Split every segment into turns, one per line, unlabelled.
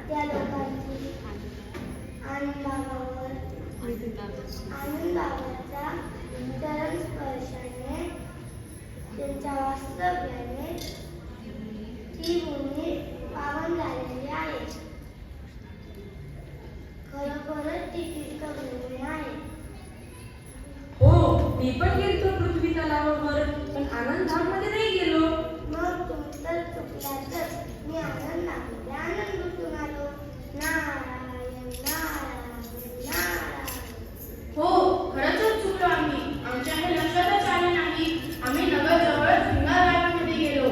त्या लोकांची आनंदावर आनंदावरचा चरण स्पर्शाने त्यांच्या वास्तव्याने ती भूमी पावन झालेली आहे. खरोखरच ती तीर्थभूमी आहे.
हो, मी पण गेलतो पृथ्वी तलावावर, पण आनंदामध्ये नाही गेलो.
मग तुम्ही तर चुकलातच. मी आनंदामध्ये आनंद लुटून आलो. नारायण नारायण नारायण.
हो, खरंच चुकलो आम्ही. आमच्या हे लक्षातच आले नाही. आम्ही नगरजवळ हिंगणघाटामध्ये गेलो.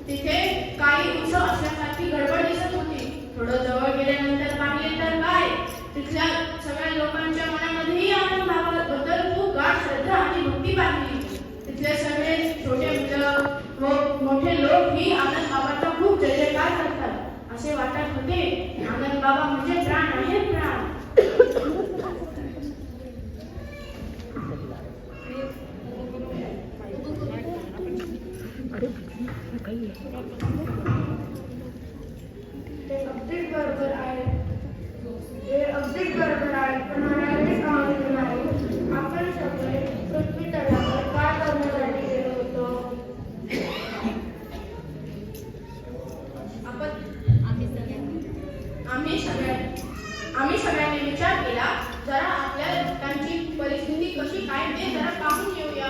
तिथे काही उत्सव असल्यासारखी गडबड दिसत होती. थोडं जवळ गेल्यानंतर पाहिले तर काय, तिथल्या सगळ्या लोकांच्या मनामध्येही आनंदाबद्दल खूप गाढ श्रद्धा आणि भक्ती बांधली. तिथले सगळे छोटे मुलं व मोठे लोक ही आनंद बाबाचा खूप जय जयकार करतात. असे वाटत होते आनंद बाबा म्हणजे प्राण आहे, प्राण.
ते अगदीच बरोबर आहे. हे अगदीच बरोबर आहे. पण मला हे सांगितलं नाही. आपण सगळे पृथ्वी तलावर काय करण्यासाठी गेलो होतो?
आम्ही सगळ्यांनी विचार केला, जरा आपल्या लोकांची परिस्थिती कशी काय ते जरा पाहून येऊया,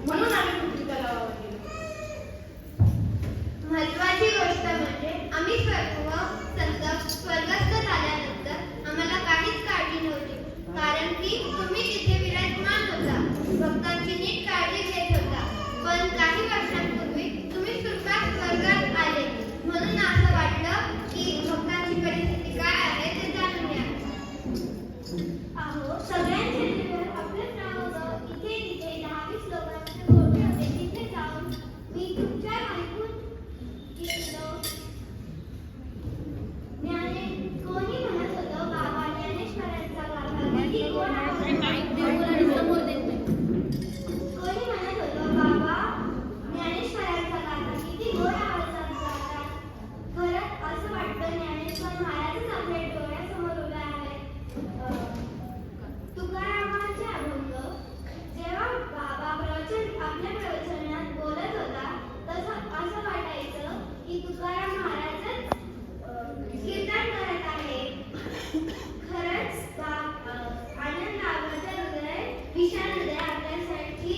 म्हणून आम्ही पृथ्वी तलावावर गेलो.
महत्वाची गोष्ट म्हणजे आम्ही स्वर्गस्थ झाल्यानंतर आम्हाला काहीच काळजी नव्हती, कारण की तुम्ही तिथे विराजमान होता, भक्तांची नीट काळजी घेत होता. पण काही वर्षांपूर्वी तुम्ही स्वर्गात आले, म्हणून असं वाटलं की भक्तांची परिस्थिती काय आहे ते जाणून घ्या.
अहो, सगळ्यांचे जीवन आपलंच नाव होतं. इथे तिथे 10-20 लोकांचे गोठे होते. तिथे जाऊन मी तुमच्या ऐकून गेलो. कोणी म्हणत होतं बाबा ज्ञानेश्वरांचा गाथा किती गोड आहे. कोणी म्हणत होतं बाबा ज्ञानेश्वरांचा गाथा किती गोड आवाजात गातात. खरंच असं वाटतं ज्ञानेश्वर महाराजच आपल्या डोळ्यासमोर उभे आहेत. तुकारामांचे अभंग जेव्हा बाबा आपल्या प्रवचनात बोलत होता, असं वाटायचं की तुकाराम महाराजच कीर्तन करत आहे. खरंच आनंद बाबाचं हृदय, विशाल हृदय आपल्यासाठी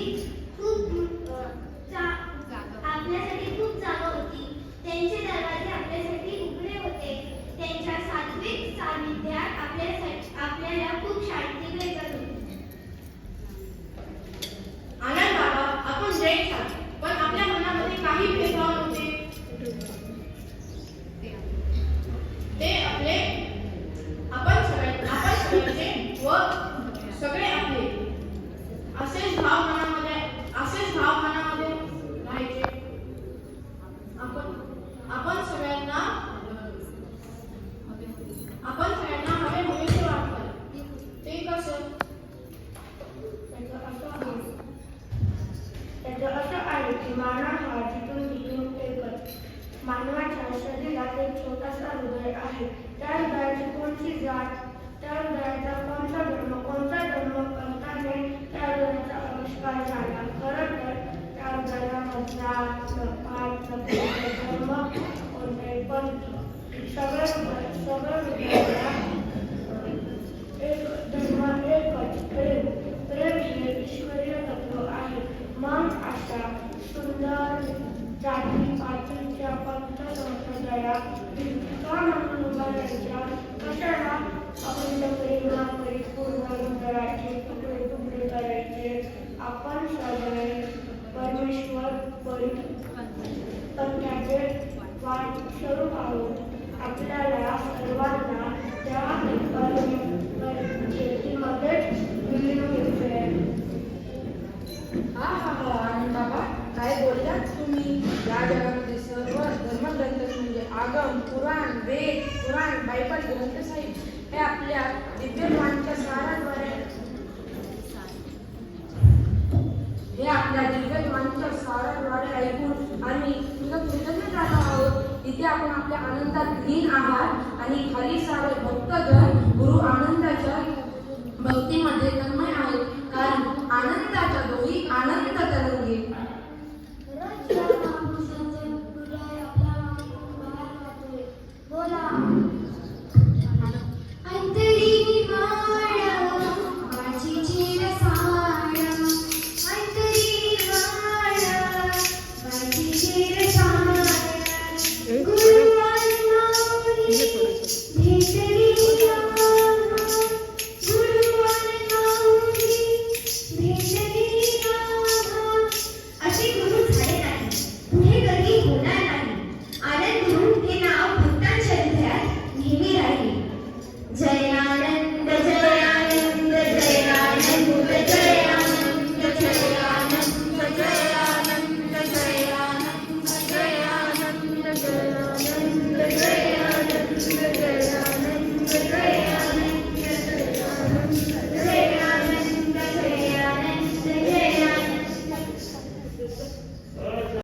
खूप जागा होती. त्यांचे दरवाजे आपल्यासाठी उघडे होते. त्यांच्या सात्विक सानिध्यात आपल्याला खूप शांती भेटत होती.
आनंद बाबा आपण जय छान, पण आपल्या मनामध्ये काही भेदभाव नव्हते. ते आपण सगळ्यांचे व सगळे आपले असेच भाव मनामध्ये राहायचे. आपण सगळ्यांना हवे हवेसे वाटतात. ते कसं?
त्याचं असं आहे की मानव हा जिथून तिथून एकच. मानवाच्या शरीरात एक छोटासा हृदय आहे. त्या हृदयाची कोणती जात, त्या हृदयाचा कोणता धर्म करताना त्या हृदयाचा आविष्कार झाला. खरं तर त्या हृदयामधला धर्म कोणताही पंथ सगळं हृदयाला एक धर्म एकच प्रेम हे ईश्वरीय तत्व आहे. मग अशा सुंदर जाती पातीच्या पंथ संप्रदाया का म्हणून उभारायच्या? कशाला आपण प्रेमा परिपूर्ण करायचे, तुकडे करायचे? आपण सगळे परमेश्वर पंथाचे स्वरूप आहोत. आपल्याला सर्वांना त्या शेतीमध्ये विलीन होते.
हा आनंद बाबा, काय बोललात तुम्ही? या जगामध्ये सर्व धर्मग्रंथ म्हणजे आगम, पुराण, वेद, पुराण, बायबल, ग्रंथसाहिब हे आपल्या दिव्यवाणीच्या साराद्वारे ऐकून आम्ही तुझं कृतज्ञ झालो आहोत. तिथे आपण आपल्या आनंदात लीन आहात आणि खाली सारे भक्तगण गुरु आनंदाच्या भक्तीमध्ये तन्मय